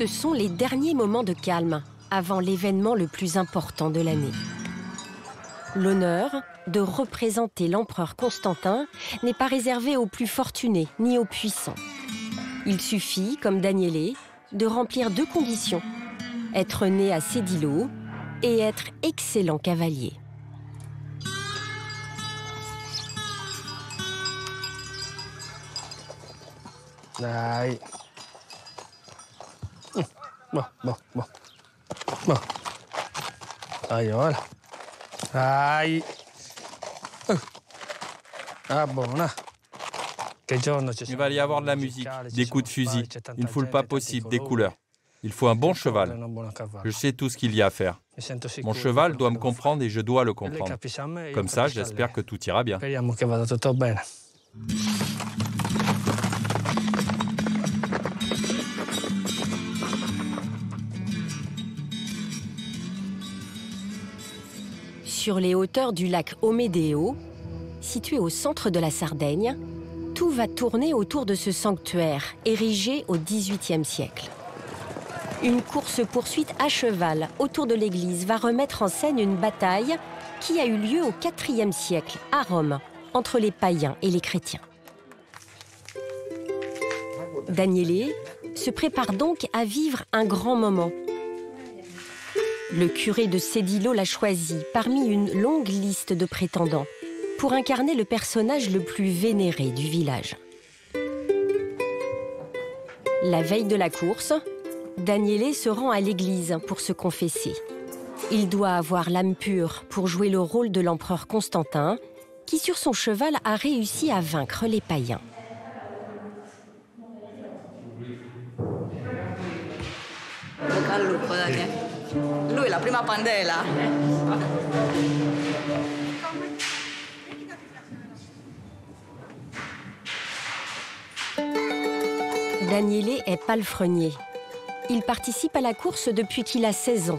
Ce sont les derniers moments de calme avant l'événement le plus important de l'année. L'honneur de représenter l'empereur Constantin n'est pas réservé aux plus fortunés ni aux puissants. Il suffit, comme Daniele, de remplir 2 conditions: être né à Sedilo et être excellent cavalier. Dai. Bon. Dai, voilà. Dai. Ah bon, là. Il va y avoir de la musique, des coups de fusil, une foule pas possible, des couleurs. Il faut un bon cheval. Je sais tout ce qu'il y a à faire. Mon cheval doit me comprendre et je dois le comprendre. Comme ça, j'espère que tout ira bien. Sur les hauteurs du lac Omedeo, situé au centre de la Sardaigne, tout va tourner autour de ce sanctuaire érigé au XVIIIe siècle. Une course-poursuite à cheval autour de l'église va remettre en scène une bataille qui a eu lieu au IVe siècle à Rome entre les païens et les chrétiens. Daniele se prépare donc à vivre un grand moment. Le curé de Sedilo l'a choisi parmi une longue liste de prétendants pour incarner le personnage le plus vénéré du village. La veille de la course, Daniele se rend à l'église pour se confesser. Il doit avoir l'âme pure pour jouer le rôle de l'empereur Constantin, qui sur son cheval a réussi à vaincre les païens. Lui è la prima pandela. Daniele est palefrenier. Il participe à la course depuis qu'il a 16 ans.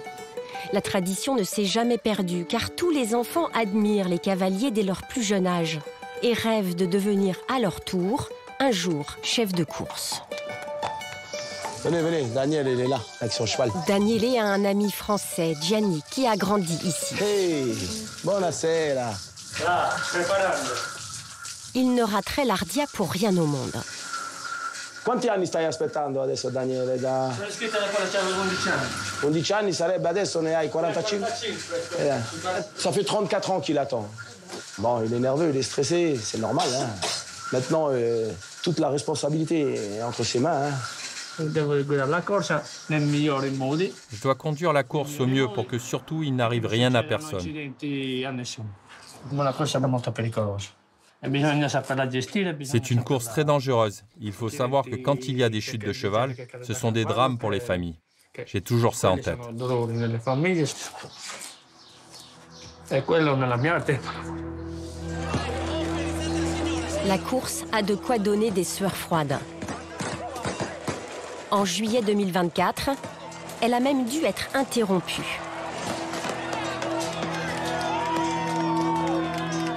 La tradition ne s'est jamais perdue, car tous les enfants admirent les cavaliers dès leur plus jeune âge et rêvent de devenir à leur tour, un jour, chef de course. Venez, Daniel, il est là, avec son cheval. Daniele a un ami français, Gianni, qui a grandi ici. Hey, buonasera. Il ne raterait l'Ardia pour rien au monde. Quanti anni stai aspettando adesso, Daniele? Sono iscritto da quando avevo 11 anni. 11 anni sarebbe, adesso ne hai 45? Ça fait 34 ans qu'il attend. Bon, il est nerveux, il est stressé, c'est normal. Hein. Maintenant, toute la responsabilité est entre ses mains. Hein. Je dois conduire la course au mieux pour que surtout il n'arrive rien à personne. C'est une course très dangereuse. Il faut savoir que quand il y a des chutes de cheval, ce sont des drames pour les familles. J'ai toujours ça en tête. La course a de quoi donner des sueurs froides. En juillet 2024, elle a même dû être interrompue.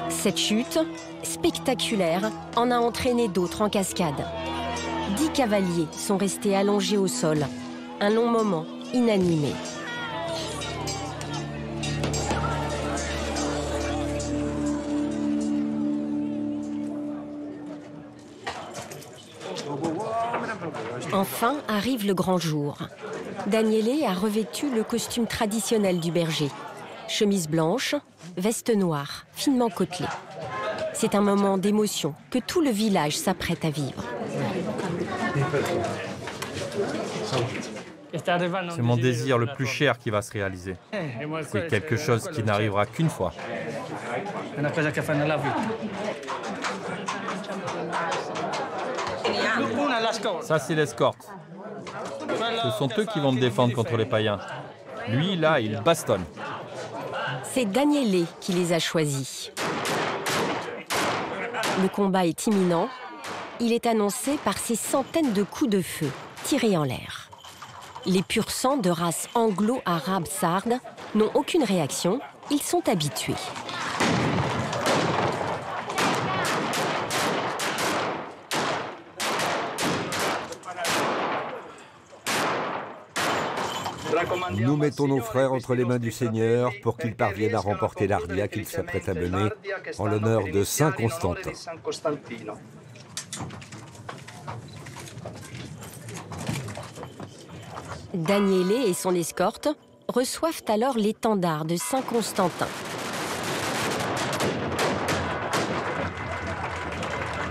Cette chute, spectaculaire, en a entraîné d'autres en cascade. 10 cavaliers sont restés allongés au sol, un long moment inanimés. Enfin arrive le grand jour. Daniele a revêtu le costume traditionnel du berger. Chemise blanche, veste noire, finement côtelée. C'est un moment d'émotion que tout le village s'apprête à vivre. C'est mon désir le plus cher qui va se réaliser. C'est quelque chose qui n'arrivera qu'une fois. Ça, c'est l'escorte. Ce sont eux qui vont me défendre contre les païens. Lui, là, il bastonne. C'est Daniele qui les a choisis. Le combat est imminent. Il est annoncé par ces centaines de coups de feu tirés en l'air. Les pur sang de race anglo-arabe sarde n'ont aucune réaction. Ils sont habitués. Nous mettons nos frères entre les mains du Seigneur pour qu'ils parviennent à remporter l'Ardia qu'ils s'apprêtent à mener en l'honneur de Saint Constantin. Daniele et son escorte reçoivent alors l'étendard de Saint Constantin.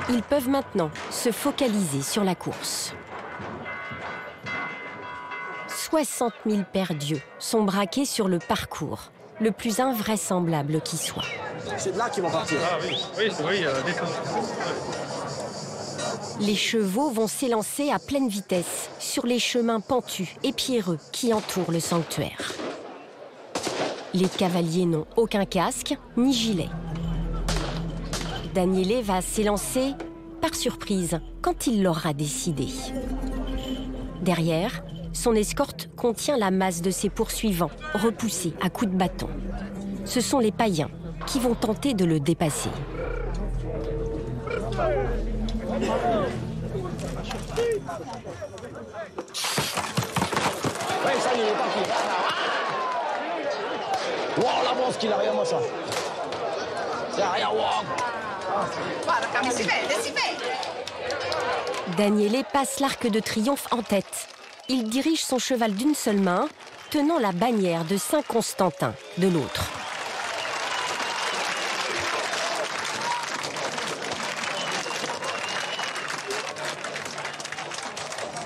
Ils peuvent maintenant se focaliser sur la course. 60 000 paires d'yeux sont braqués sur le parcours, le plus invraisemblable qui soit. C'est de là qu'ils vont partir. Ah oui, Les chevaux vont s'élancer à pleine vitesse sur les chemins pentus et pierreux qui entourent le sanctuaire. Les cavaliers n'ont aucun casque ni gilet. Daniele va s'élancer par surprise quand il l'aura décidé. Derrière, son escorte contient la masse de ses poursuivants, repoussés à coups de bâton. Ce sont les païens qui vont tenter de le dépasser. Oui, ça y est, il est parti. Wow, l'avance qu'il a, regarde-moi ça. C'est rien, wow. Daniele passe l'arc de triomphe en tête. Il dirige son cheval d'une seule main, tenant la bannière de Saint Constantin de l'autre.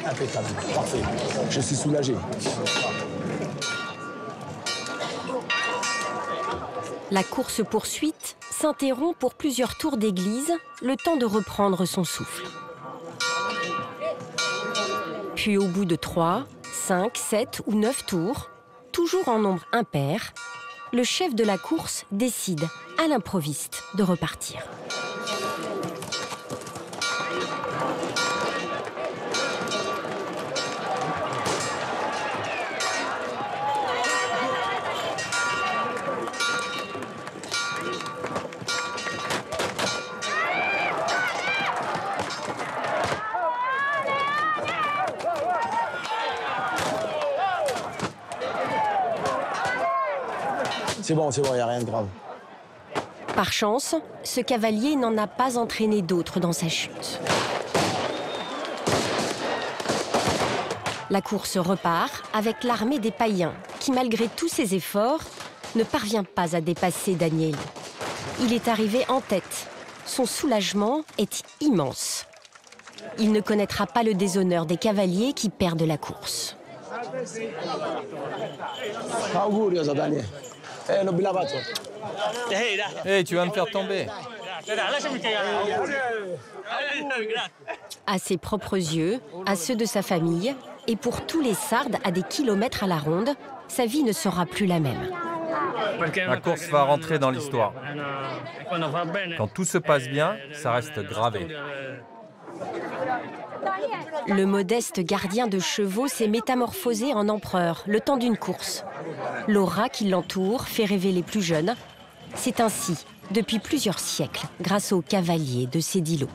Impeccable, parfait. Je suis soulagé. La course-poursuite s'interrompt pour plusieurs tours d'église, le temps de reprendre son souffle. Puis au bout de 3, 5, 7 ou 9 tours, toujours en nombre impair, le chef de la course décide à l'improviste de repartir. C'est bon, il n'y a rien de grave. Par chance, ce cavalier n'en a pas entraîné d'autres dans sa chute. La course repart avec l'armée des païens, qui malgré tous ses efforts, ne parvient pas à dépasser Daniele. Il est arrivé en tête. Son soulagement est immense. Il ne connaîtra pas le déshonneur des cavaliers qui perdent la course. Auguri, Daniele. Hey, tu vas me faire tomber. À ses propres yeux, à ceux de sa famille, et pour tous les Sardes à des kilomètres à la ronde, sa vie ne sera plus la même. La course va rentrer dans l'histoire. Quand tout se passe bien, ça reste gravé. Le modeste gardien de chevaux s'est métamorphosé en empereur le temps d'une course. L'aura qui l'entoure fait rêver les plus jeunes. C'est ainsi depuis plusieurs siècles grâce aux cavaliers de Sedilo.